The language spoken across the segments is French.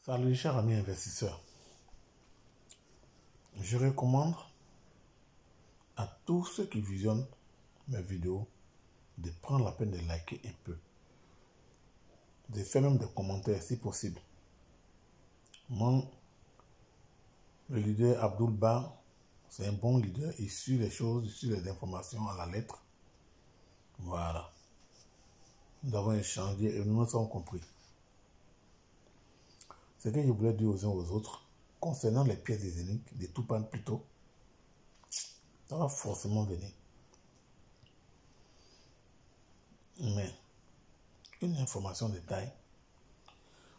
Salut chers amis investisseurs, je recommande à tous ceux qui visionnent mes vidéos de prendre la peine de liker un peu, de faire même des commentaires si possible. Moi, le leader Abdoul Ba, c'est un bon leader, il suit les choses, il suit les informations à la lettre. Voilà. Nous avons échangé et nous nous sommes compris. Ce que je voulais dire aux uns aux autres, concernant les pièces des énigmes, des Toupane plutôt, ça va forcément venir. Mais, une information de taille,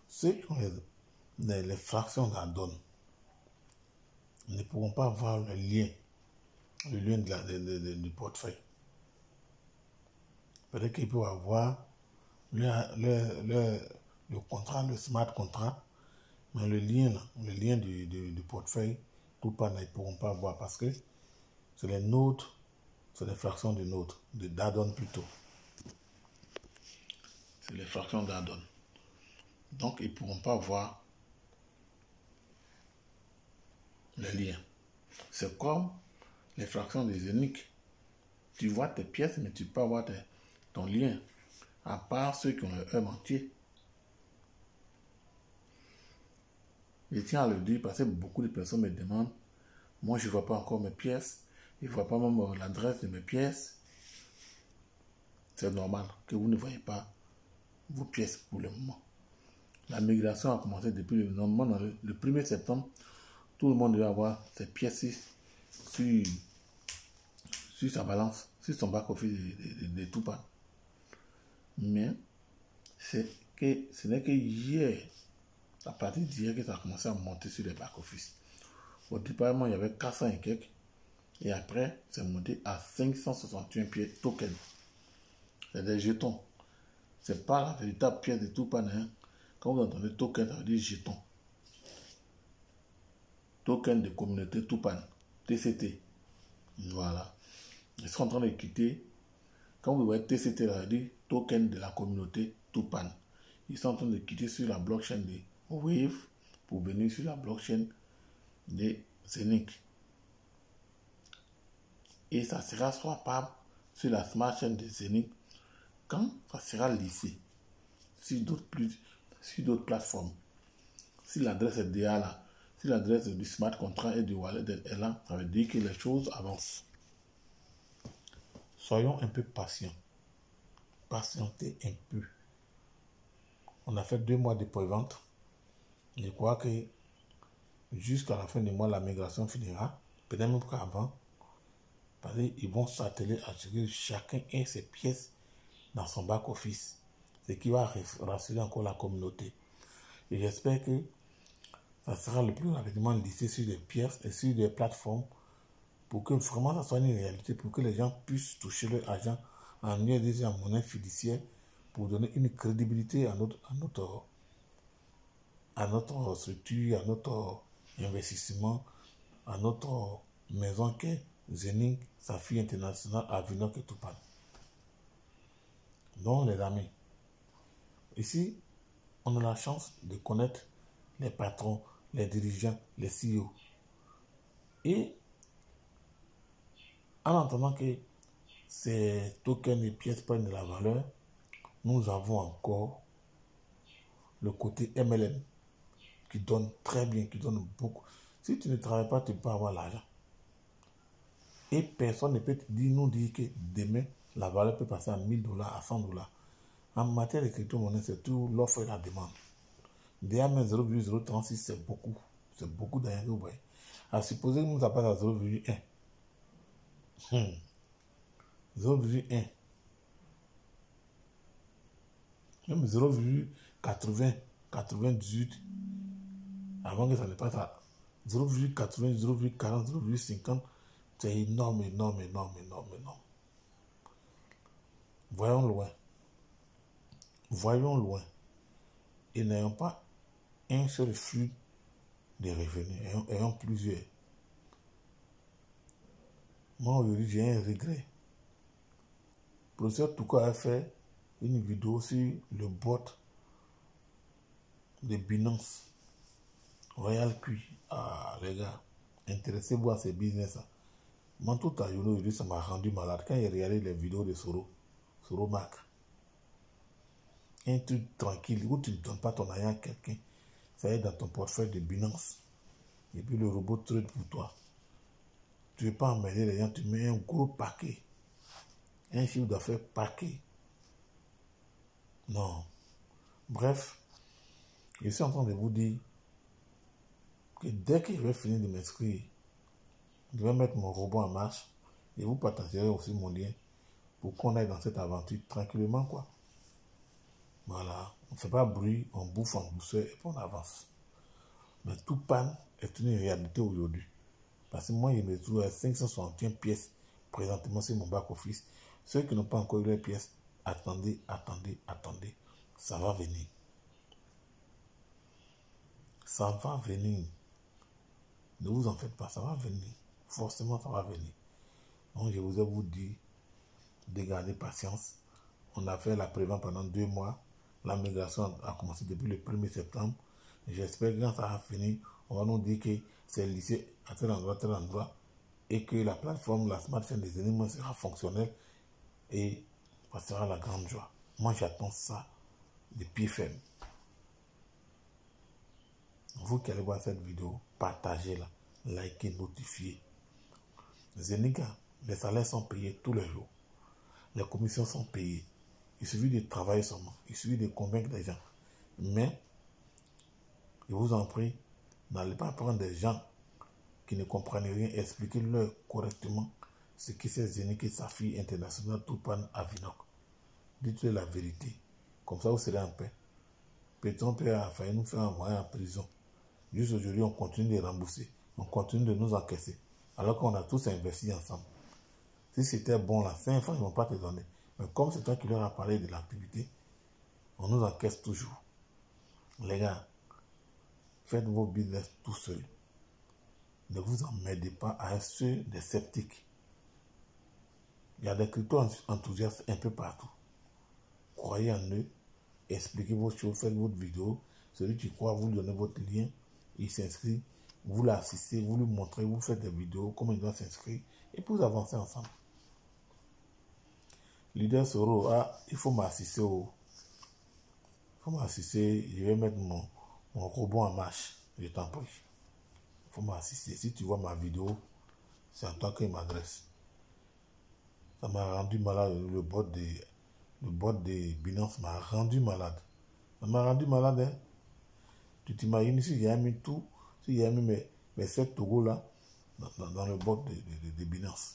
ceux qui ont les fractions de la donne ne pourront pas voir le lien du portefeuille. Peut-être qu'ils peuvent avoir le contrat, le smart contract, mais le lien du portefeuille, tout pas, ils ne pourront pas voir parce que c'est les notes, c'est les fractions de notes, d'addon plutôt. C'est les fractions d'addon. Donc, ils ne pourront pas voir le lien. C'est comme les fractions des uniques. Tu vois tes pièces, mais tu peux avoir ton lien. À part ceux qui ont le œil entier. Je tiens à le dire parce que beaucoup de personnes me demandent, moi je ne vois pas encore mes pièces, je ne vois pas même l'adresse de mes pièces. C'est normal que vous ne voyez pas vos pièces pour le moment. La migration a commencé depuis le 1er septembre. Tout le monde devait avoir ses pièces sur sa balance, sur son back-office de Toupane. Mais ce n'est que hier, à partir d'hier, que ça a commencé à monter sur les back-office. Au départ, il y avait 400 et quelques. Et après, c'est monté à 561 pièces tokens. C'est des jetons. Ce n'est pas la véritable pièce de Toupane. Hein. Quand vous entendez token, ça veut dire jeton. Token de communauté Toupane. TCT. Voilà. Ils sont en train de quitter. Quand vous voyez TCT, ça veut dire token de la communauté Toupane. Ils sont en train de quitter sur la blockchain de Wave pour venir sur la blockchain de Zenic. Et ça sera swappable sur la smart chain de Zenic quand ça sera lissé sur d'autres plateformes. Si l'adresse est déjà là, si l'adresse du smart contract et du wallet est là, ça veut dire que les choses avancent. Soyons un peu patients. Patientez un peu. On a fait 2 mois de pré-vente. Je crois que jusqu'à la fin du mois, la migration finira. Peut-être même qu'avant. Parce qu'ils vont s'atteler à ce que chacun ait ses pièces dans son back-office. Ce qui va rassurer encore la communauté. Et j'espère que ça sera le plus rapidement lissé sur des pièces et sur des plateformes pour que vraiment ça soit une réalité, pour que les gens puissent toucher leur argent en USDC en monnaie fiduciaire pour donner une crédibilité à notre structure, à notre investissement, à notre maison qu'est Zenic, sa fille internationale à Avinoc et Toupane. Donc les amis, ici, on a la chance de connaître les patrons, les dirigeants, les CEO. Et en entendant que ces tokens et pièces prennent de la valeur, nous avons encore le côté MLM qui donne très bien, qui donne beaucoup. Si tu ne travailles pas, tu peux avoir l'argent. Et personne ne peut nous dire que demain, la valeur peut passer à $1000, à $100. En matière de crypto-monnaie, c'est tout l'offre et la demande. Déjà, même 0,036, c'est beaucoup. C'est beaucoup d'argent que vous voyez. À supposer que nous appelle à 0,1. 0,1. Même 0,80, 98, avant que ça ne passe à 0,80, 0,40, 0,50, c'est énorme, énorme, énorme, énorme, énorme. Voyons loin. Voyons loin. Et n'ayons pas un seul flux de revenus, ayons plusieurs. Moi, aujourd'hui, j'ai un regret. Le professeur Touko a fait une vidéo sur le bot de Binance. Royal Q. Ah, les gars, intéressez-vous à ces business. Moi, tout à l'heure, aujourd'hui, ça m'a rendu malade. Quand j'ai regardé les vidéos de Soro Mac, un truc tranquille où tu ne donnes pas ton argent à quelqu'un, ça est dans ton portefeuille de Binance. Et puis le robot trade pour toi. Tu ne veux pas emmerder les gens, tu mets un gros paquet. Un chiffre d'affaires paquet. Non. Bref, je suis en train de vous dire que dès que je vais finir de m'inscrire, je vais mettre mon robot en marche et vous partagerez aussi mon lien pour qu'on aille dans cette aventure tranquillement, quoi. Voilà. On ne fait pas bruit, on bouffe en douceur et puis on avance. Mais tout panne est une réalité aujourd'hui. Parce que moi, je me trouve à 561 pièces présentement sur mon back-office. Ceux qui n'ont pas encore eu les pièces, attendez, attendez, attendez. Ça va venir. Ça va venir. Ne vous en faites pas, ça va venir. Forcément, ça va venir. Donc, je vous ai dit de garder patience. On a fait la prévente pendant 2 mois. La migration a commencé depuis le 1er septembre. J'espère que quand ça va finir, on va nous dire que c'est lycée à tel endroit, et que la plateforme, la Smart Chain des éléments sera fonctionnelle et passera la grande joie. Moi, j'attends ça de pied ferme. Vous qui allez voir cette vidéo, partagez-la, likez, notifiez. Zeniga, les salaires sont payés tous les jours. Les commissions sont payées. Il suffit de travailler seulement. Il suffit de convaincre les gens. Mais, je vous en prie, n'allez pas prendre des gens qui ne comprennent rien, expliquez-leur correctement ce que c'est Zeniga et sa fille internationale Toupan Avinok. Dites-leur la vérité. Comme ça, vous serez en paix. Pétron Père a failli nous faire envoyer en prison. Juste aujourd'hui, on continue de rembourser. On continue de nous encaisser. Alors qu'on a tous investi ensemble. Si c'était bon, là, 5 francs, ils ne vont pas te donner. Mais comme c'est toi qui leur as parlé de l'activité, on nous encaisse toujours. Les gars, faites vos business tout seul. Ne vous emmerdez pas à ceux des sceptiques. Il y a des crypto-enthousiastes un peu partout. Croyez en eux, expliquez vos choses, faites votre vidéo. Celui qui croit, vous lui donnez votre lien, il s'inscrit, vous l'assistez, vous lui montrez, vous faites des vidéos, comment il doit s'inscrire, et puis vous avancez ensemble. Leader Soro, il faut m'assister je vais mettre mon robot en marche, je t'en prie. Il faut m'assister. Si tu vois ma vidéo, c'est à toi qu'il m'adresse. Ça m'a rendu malade, le bot de Binance m'a rendu malade. Ça m'a rendu malade, hein. Tu t'imagines si j'ai mis tout, si j'ai mis mes 7 togos là, dans le bot de Binance.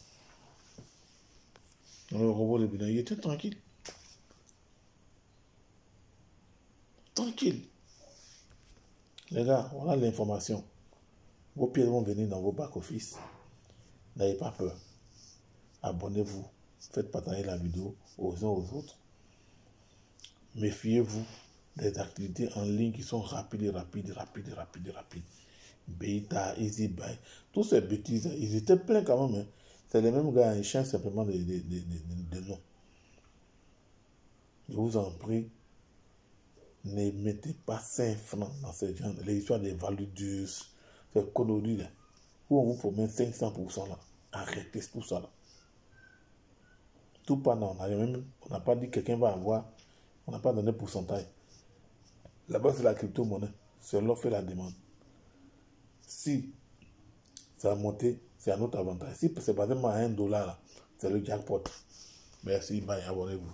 Dans le robot de Binance, il était tranquille. Tranquille. Les gars, voilà l'information. Vos pièces vont venir dans vos back-office. N'ayez pas peur. Abonnez-vous. Faites partager la vidéo aux uns aux autres. Méfiez-vous des activités en ligne qui sont rapides. Beta, Easy Buy. Tous ces bêtises, ils étaient pleins quand même. Hein. C'est les mêmes gars, ils changent simplement de nom. Je vous en prie, ne mettez pas 5 francs dans ces gens. Les histoires des validus, ces conneries là, où on vous promet 500% là. Arrêtez tout ça là. Tout pas, non, on n'a pas dit que quelqu'un va avoir, on n'a pas donné pourcentage. Là-bas, c'est la crypto-monnaie. C'est l'offre et la demande. Si ça a monté, c'est un autre avantage. Si c'est pas seulement à $1, c'est le jackpot. Merci, bye, abonnez-vous.